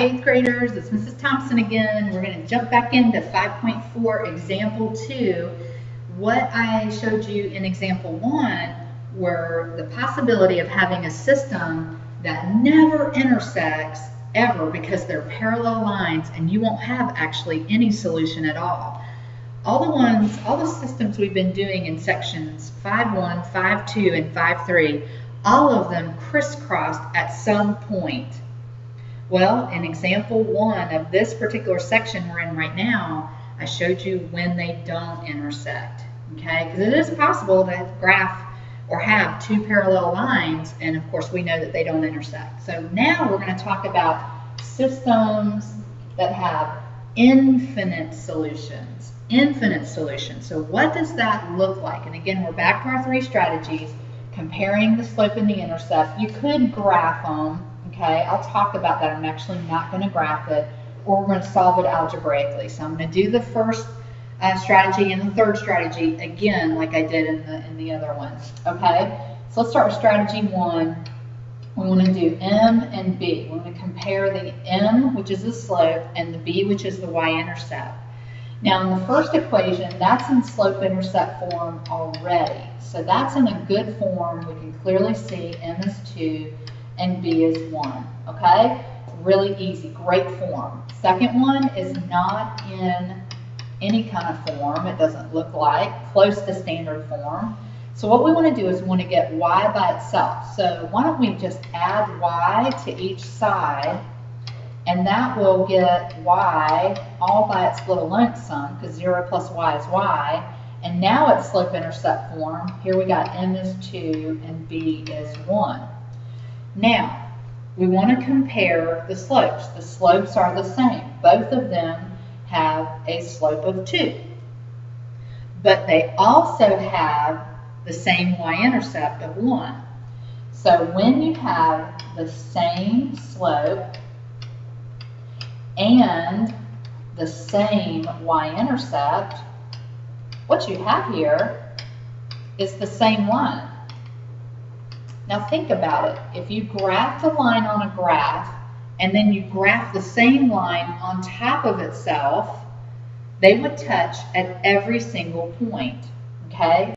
8th graders, it's Mrs. Thompson again. We're going to jump back into 5.4 example 2. What I showed you in example 1 were the possibility of having a system that never intersects ever because they're parallel lines and you won't have actually any solution at all. All the systems we've been doing in sections 5.1, 5.2, and 5.3, all of them crisscrossed at some point. Well, in example 1 of this particular section we're in right now, I showed you when they don't intersect, okay? Because it is possible to graph or have two parallel lines, and of course we know that they don't intersect. So now we're going to talk about systems that have infinite solutions. Infinite solutions. So what does that look like? And again, we're back to our 3 strategies, comparing the slope and the intercept. You could graph them. Okay, I'll talk about that. I'm actually not going to graph it, or we're going to solve it algebraically. So I'm going to do the first strategy and the third strategy again, like I did in the other ones. Okay, so let's start with strategy 1. We want to do M and B. We want to compare the M, which is the slope, and the B, which is the y-intercept. Now, in the first equation, that's in slope-intercept form already. So that's in a good form. We can clearly see M is 2 and B is 1, okay? Really easy, great form. Second one is not in any kind of form. It doesn't look like, close to standard form. So what we want to do is we want to get y by itself. So why don't we just add y to each side, and that will get y all by its little lonesome, because 0 plus y is y. And now it's slope-intercept form. Here we got M is 2 and B is 1. Now, we want to compare the slopes. The slopes are the same. Both of them have a slope of 2. But they also have the same y-intercept of 1. So when you have the same slope and the same y-intercept, what you have here is the same line. Now think about it. If you graph the line on a graph and then you graph the same line on top of itself, they would touch at every single point, okay?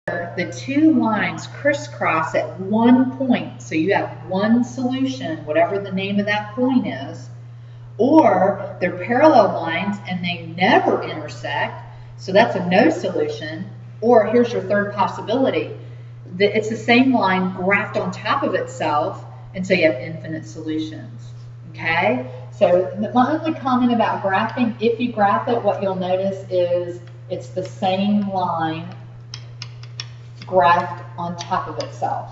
The two lines crisscross at one point, so you have one solution, whatever the name of that point is, or they're parallel lines and they never intersect, so that's a no solution. Or here's your third possibility, that it's the same line graphed on top of itself, and so you have infinite solutions. Okay, so my only comment about graphing, if you graph it, what you'll notice is it's the same line graphed on top of itself.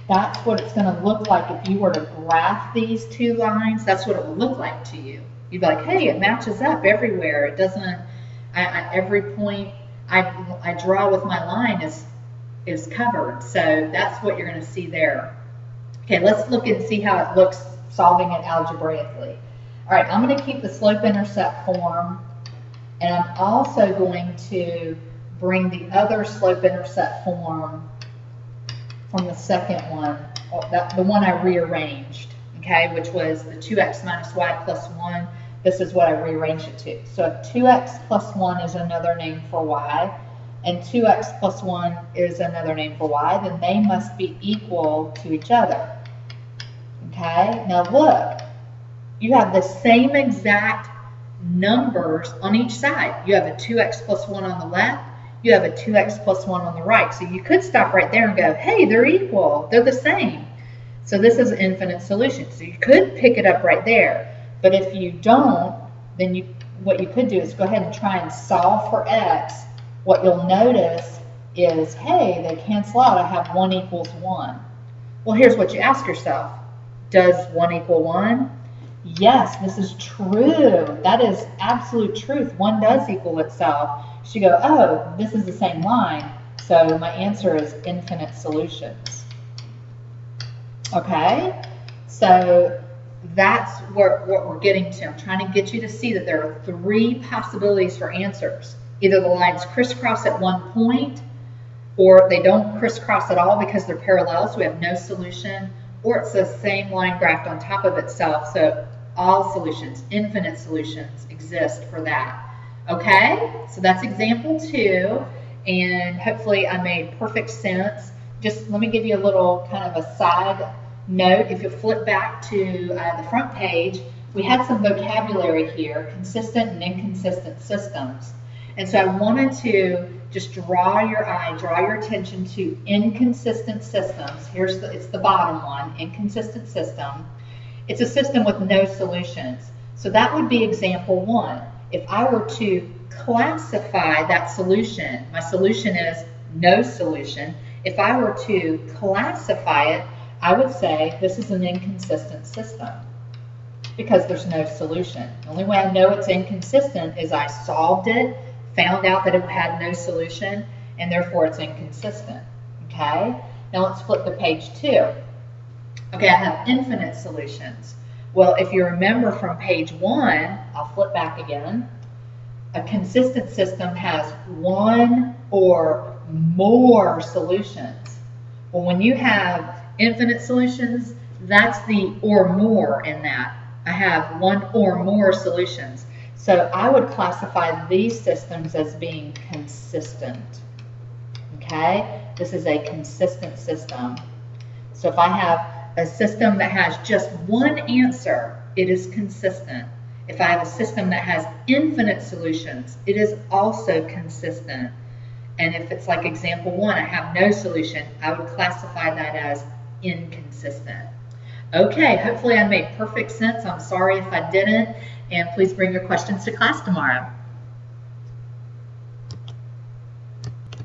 That's what it's going to look like if you were to graph these two lines. That's what it would look like to you. You'd be like, hey, it matches up everywhere. It doesn't, every point I draw with my line is covered. So that's what you're going to see there. Okay, let's look and see how it looks solving it algebraically. All right, I'm going to keep the slope-intercept form, and I'm also going to bring the other slope-intercept form from the second one, the one I rearranged, okay, which was the 2x minus y plus 1. This is what I rearranged it to. So if 2x plus 1 is another name for y, and 2x plus 1 is another name for y, then they must be equal to each other. Okay, now look. You have the same exact numbers on each side. You have a 2x plus 1 on the left, you have a 2x plus 1 on the right. So you could stop right there and go, hey, they're equal, they're the same. So this is an infinite solution. So you could pick it up right there. But if you don't, then what you could do is go ahead and try and solve for x. What you'll notice is, hey, they cancel out. I have 1 equals 1. Well, here's what you ask yourself. Does 1 equal 1? Yes, this is true. That is absolute truth. 1 does equal itself. So you go, oh, this is the same line. So my answer is infinite solutions. Okay? So that's what we're getting to. I'm trying to get you to see that there are 3 possibilities for answers. Either the lines crisscross at one point, or they don't crisscross at all because they're parallel, so we have no solution, or it's the same line graphed on top of itself, so all solutions, infinite solutions exist for that. Okay, so that's example 2, and hopefully I made perfect sense. Just let me give you a little kind of a side note. If you flip back to the front page, we had some vocabulary here, consistent and inconsistent systems. And so I wanted to just draw your attention to inconsistent systems. It's the bottom one, inconsistent system. It's a system with no solutions. So that would be example 1. If I were to classify that solution, my solution is no solution. If I were to classify it, I would say this is an inconsistent system because there's no solution. The only way I know it's inconsistent is I solved it, found out that it had no solution, and therefore it's inconsistent. Okay? Now let's flip to page 2. Okay, I have infinite solutions. Well, if you remember from page 1, I'll flip back again. A consistent system has 1 or more solutions. Well, when you have infinite solutions, that's the or more in that. I have 1 or more solutions. So I would classify these systems as being consistent. Okay? This is a consistent system. So if I have a system that has just 1 answer, it is consistent. If I have a system that has infinite solutions, it is also consistent. And if it's like example 1, I have no solution, I would classify that as inconsistent. Okay, hopefully I made perfect sense. I'm sorry if I didn't. And please bring your questions to class tomorrow.